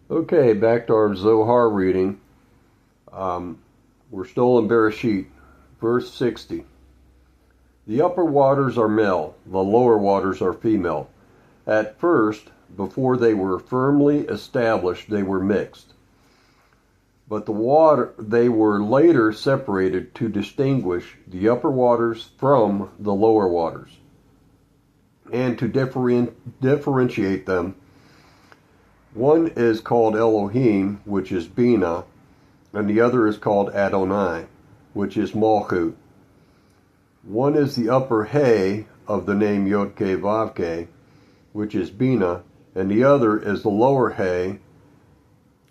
Okay, back to our Zohar reading. We're still in Beresheet, verse 60. The upper waters are male, the lower waters are female. At first, before they were firmly established, they were mixed. But they were later separated to distinguish the upper waters from the lower waters. And to differentiate them, one is called Elohim, which is Bina, and the other is called Adonai, which is Malchut. One is the upper He of the name Yod-Ke Vav-Ke, which is Bina, and the other is the lower He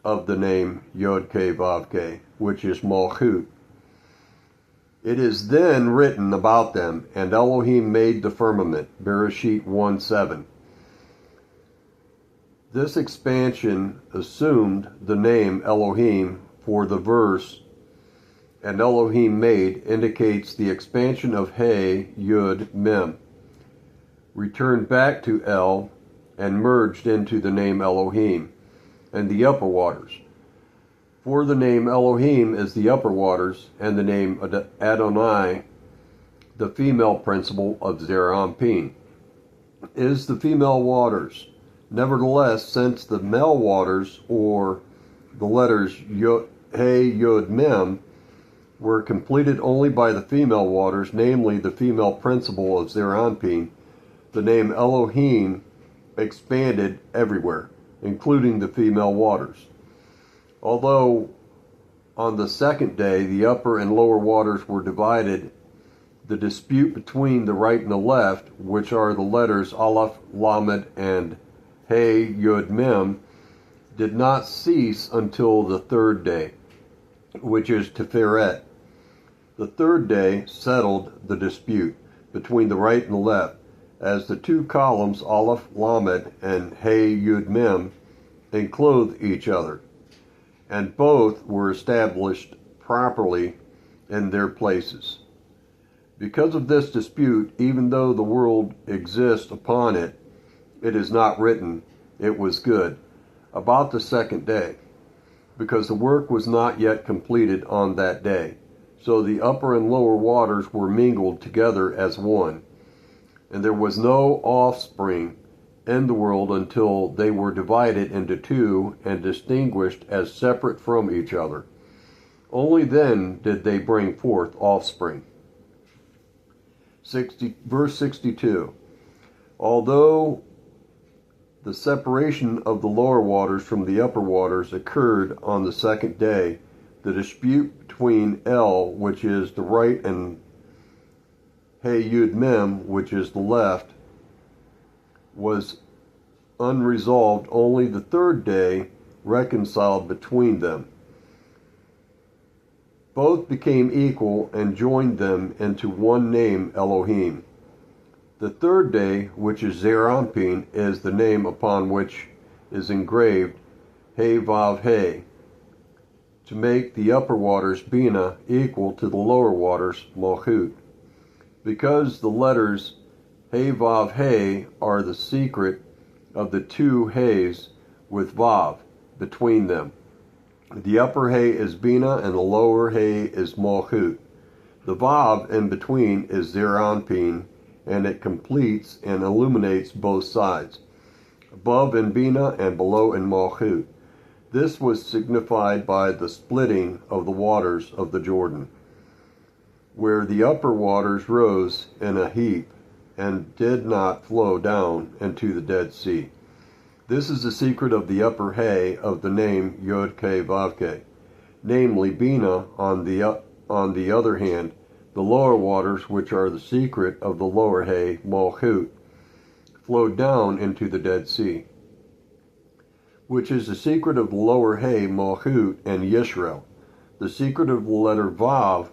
of the name Yod-Ke Vav-Ke, which is Malchut. It is then written about them, and Elohim made the firmament, Beresheet 1:7. This expansion assumed the name Elohim for the verse, and Elohim made indicates the expansion of He, Yud, Mem, returned back to El, and merged into the name Elohim, and the upper waters. For the name Elohim is the upper waters, and the name Adonai, the female principle of Zeranpin, is the female waters. Nevertheless, since the male waters, or the letters Yod, He, Yud, Mem, were completed only by the female waters, namely the female principle of Zeranpin, the name Elohim expanded everywhere, including the female waters. Although on the second day the upper and lower waters were divided, the dispute between the right and the left, which are the letters Aleph, Lamed, and He, Yud, Mem, did not cease until the third day, which is Tiferet. The third day settled the dispute between the right and the left, as the two columns Aleph, Lamed, and He, Yud, Mem enclosed each other, and both were established properly in their places. Because of this dispute, even though the world exists upon it, it is not written, it was good, about the second day, because the work was not yet completed on that day. So the upper and lower waters were mingled together as one, and there was no offspring in the world until they were divided into two and distinguished as separate from each other. Only then did they bring forth offspring. Verse 62. Although the separation of the lower waters from the upper waters occurred on the second day, the dispute between El, which is the right, and He, Yud, Mem, which is the left, was unresolved. Only the third day reconciled between them. Both became equal and joined them into one name, Elohim. The third day, which is Zeranpin, is the name upon which is engraved He, Vav, He, to make the upper waters Bina equal to the lower waters Malchut. Because the letters He, Vav, He are the secret of the two He's with Vav between them. The upper He is Bina and the lower He is Malchut. The Vav in between is Zeranpin, and it completes and illuminates both sides, above in Bina and below in Malchut. This was signified by the splitting of the waters of the Jordan, where the upper waters rose in a heap and did not flow down into the Dead Sea. This is the secret of the upper He of the name Yod-Ke Vav-Ke, namely Bina. On the other hand, the lower waters, which are the secret of the lower He, Malchut, flowed down into the Dead Sea, which is the secret of the lower He, Malchut, and Yisrael. The secret of the letter Vav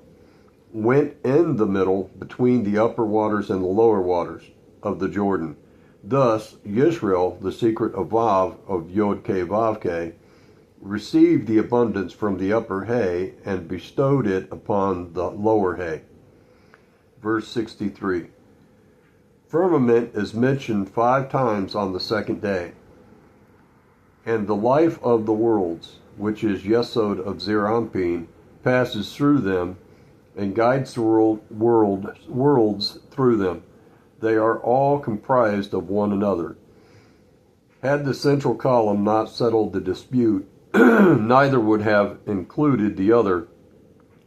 went in the middle between the upper waters and the lower waters of the Jordan. Thus, Yisrael, the secret of Vav, of Yod-Ke Vav-Ke, received the abundance from the upper He and bestowed it upon the lower He. Verse 63. Firmament is mentioned 5 times on the second day. And the life of the worlds, which is Yesod of Zerampin, passes through them and guides the worlds through them. They are all comprised of one another. Had the central column not settled the dispute, neither would have included the other,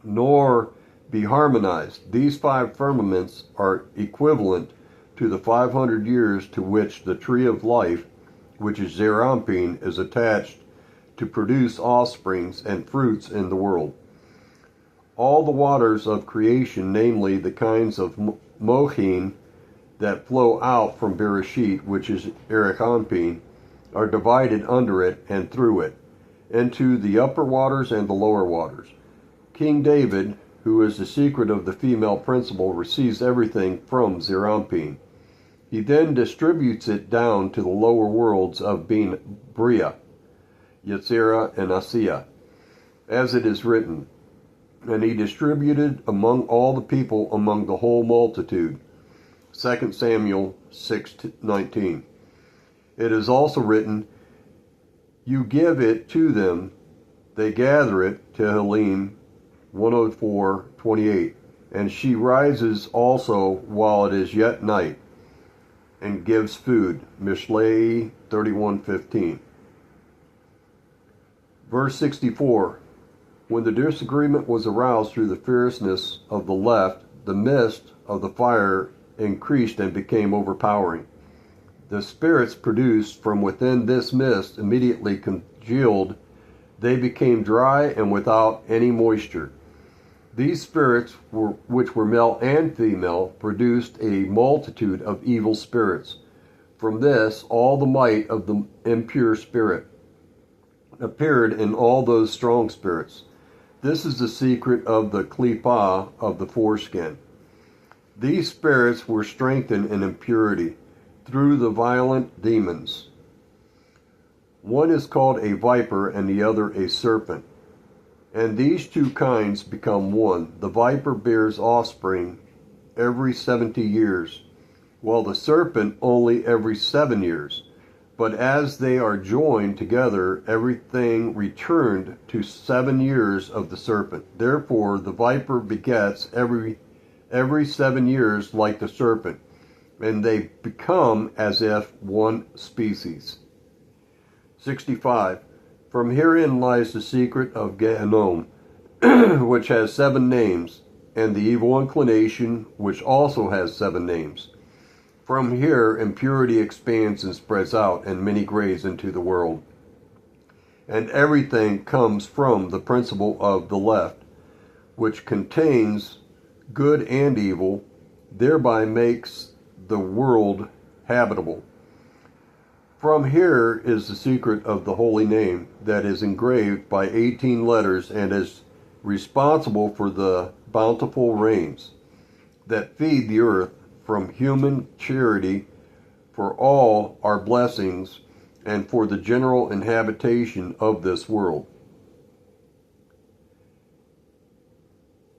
nor be harmonized. These 5 firmaments are equivalent to the 500 years to which the tree of life, which is Zerampin, is attached to produce offsprings and fruits in the world. All the waters of creation, namely the kinds of mohin that flow out from Beresheet, which is Erech-Anpin, are divided under it and through it, into the upper waters and the lower waters. King David, who is the secret of the female principle, receives everything from Zerampin. He then distributes it down to the lower worlds of being Bria, Yetzirah, and Asiya, as it is written, and he distributed among all the people among the whole multitude. 2 Samuel 6:19. It is also written, you give it to them, they gather it, Tehillim 104:28. And she rises also while it is yet night, and gives food, Mishlei 31:15. Verse 64. When the disagreement was aroused through the fierceness of the left, the mist of the fire increased and became overpowering. The spirits produced from within this mist immediately congealed. They became dry and without any moisture. These spirits, which were male and female, produced a multitude of evil spirits. From this, all the might of the impure spirit appeared in all those strong spirits. This is the secret of the klipa of the foreskin. These spirits were strengthened in impurity through the violent demons. One is called a viper and the other a serpent. And these 2 kinds become one. The viper bears offspring every 70 years, while the serpent only every 7 years. But as they are joined together, everything returned to 7 years of the serpent. Therefore, the viper begets every 7 years like the serpent, and they become as if one species. 65. From herein lies the secret of Gehinnom, which has 7 names, and the evil inclination, which also has 7 names. From here, impurity expands and spreads out, and many grades into the world. And everything comes from the principle of the left, which contains good and evil, thereby makes the world habitable. From here is the secret of the holy name that is engraved by 18 letters and is responsible for the bountiful rains that feed the earth from human charity for all our blessings and for the general inhabitation of this world.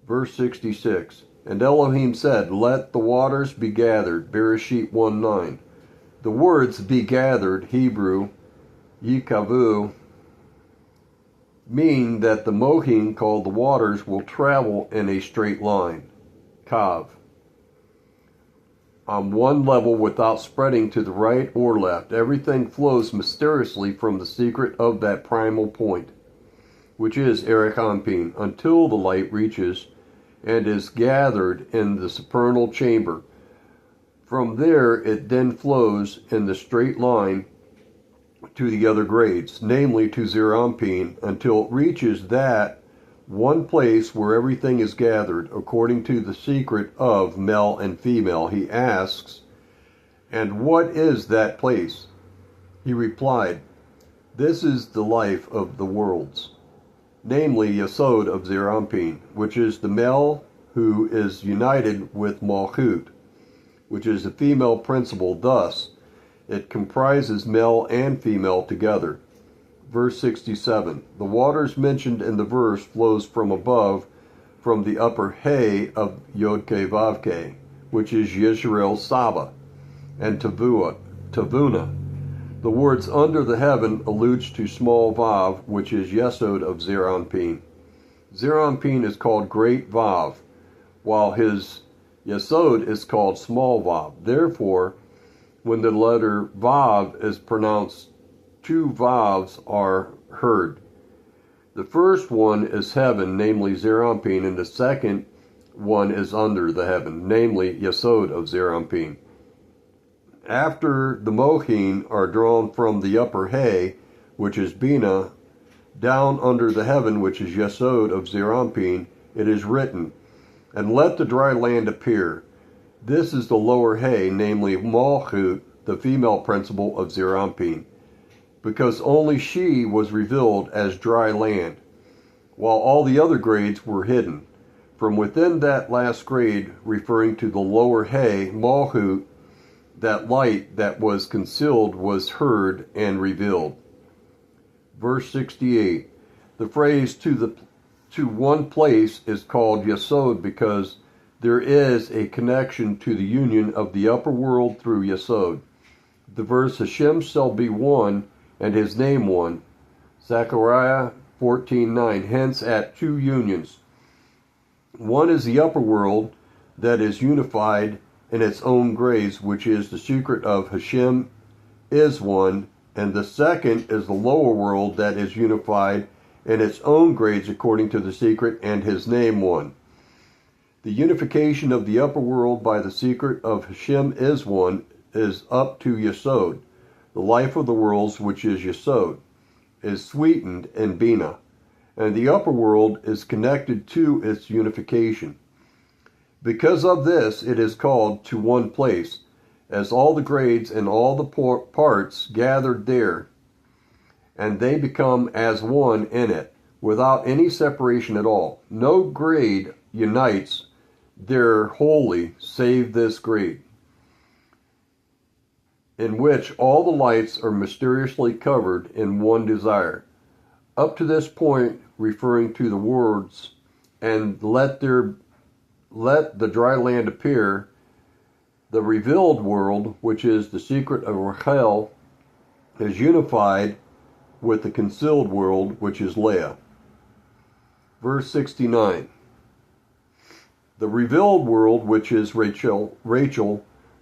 Verse 66. And Elohim said, let the waters be gathered, Beresheet 1:9. The words be gathered, Hebrew, yikavu, mean that the mohin called the waters will travel in a straight line, kav, on one level without spreading to the right or left. Everything flows mysteriously from the secret of that primal point, which is Erech-Anpin, until the light reaches and is gathered in the supernal chamber. From there it then flows in the straight line to the other grades, namely to Zerampin, until it reaches that one place where everything is gathered, according to the secret of male and female. He asks, and what is that place? He replied, this is the life of the worlds, namely Yesod of Zerampin, which is the male who is united with Malchut, which is the female principle. Thus, it comprises male and female together. Verse 67. The waters mentioned in the verse flows from above, from the upper hay of Yod-Ke Vav-Ke, which is Yisrael Saba, and Tavuna. The words under the heaven alludes to small Vav, which is Yesod of Zeir Anpin. Zeir Anpin is called Great Vav, while his Yesod is called small Vav. Therefore, when the letter Vav is pronounced, two Vavs are heard. The first one is heaven, namely Zeir Anpin, and the second one is under the heaven, namely Yesod of Zeir Anpin. After the Mohin are drawn from the upper Hay, which is Bina, down under the heaven, which is Yesod of Zeir Anpin, it is written, and let the dry land appear. This is the lower Hay, namely Malchut, the female principle of Zeir Anpin, because only she was revealed as dry land, while all the other grades were hidden. From within that last grade, referring to the lower Hay, Malchut, that light that was concealed was heard and revealed. Verse 68. The phrase to one place is called Yesod because there is a connection to the union of the upper world through Yesod. The verse Hashem shall be one and his name one. Zechariah 14:9. Hence at two unions. One is the upper world that is unified in its own grades, which is the secret of Hashem is one, and the second is the lower world that is unified in its own grades according to the secret and his name one. The unification of the upper world by the secret of Hashem is one is up to Yesod. The life of the worlds, which is Yesod, is sweetened in Bina, and the upper world is connected to its unification. Because of this, it is called to one place, as all the grades and all the parts gathered there, and they become as one in it, without any separation at all. No grade unites there wholly, save this grade, in which all the lights are mysteriously covered in one desire. Up to this point, referring to the words, and let the dry land appear, the revealed world, which is the secret of Rachel, is unified with the concealed world, which is Leah. Verse 69. The revealed world, which is Rachel,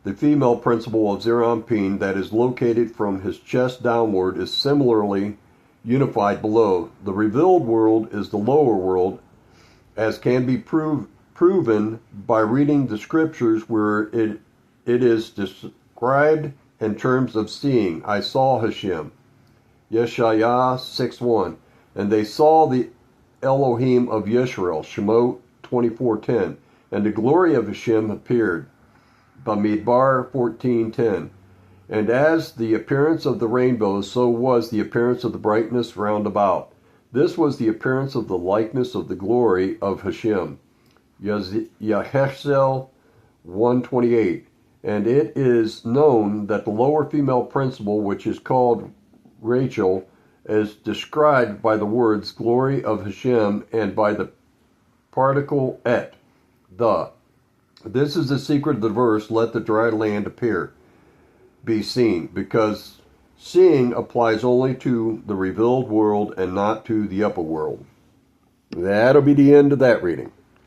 the female principle of Zeir Anpin, that is located from his chest downward, is similarly unified below. The revealed world is the lower world, as can be proven by reading the scriptures where it is described in terms of seeing. I saw Hashem. Yeshayah 6:1. And they saw the Elohim of Yisrael. Shemot 24:10. And the glory of Hashem appeared. Bamidbar 14:10. And as the appearance of the rainbow, so was the appearance of the brightness round about. This was the appearance of the likeness of the glory of Hashem. Yahechel 1:28. And it is known that the lower female principle, which is called Rachel, is described by the words glory of Hashem and by the particle et, the. This is the secret of the verse, let the dry land appear, be seen, because seeing applies only to the revealed world and not to the upper world. That'll be the end of that reading.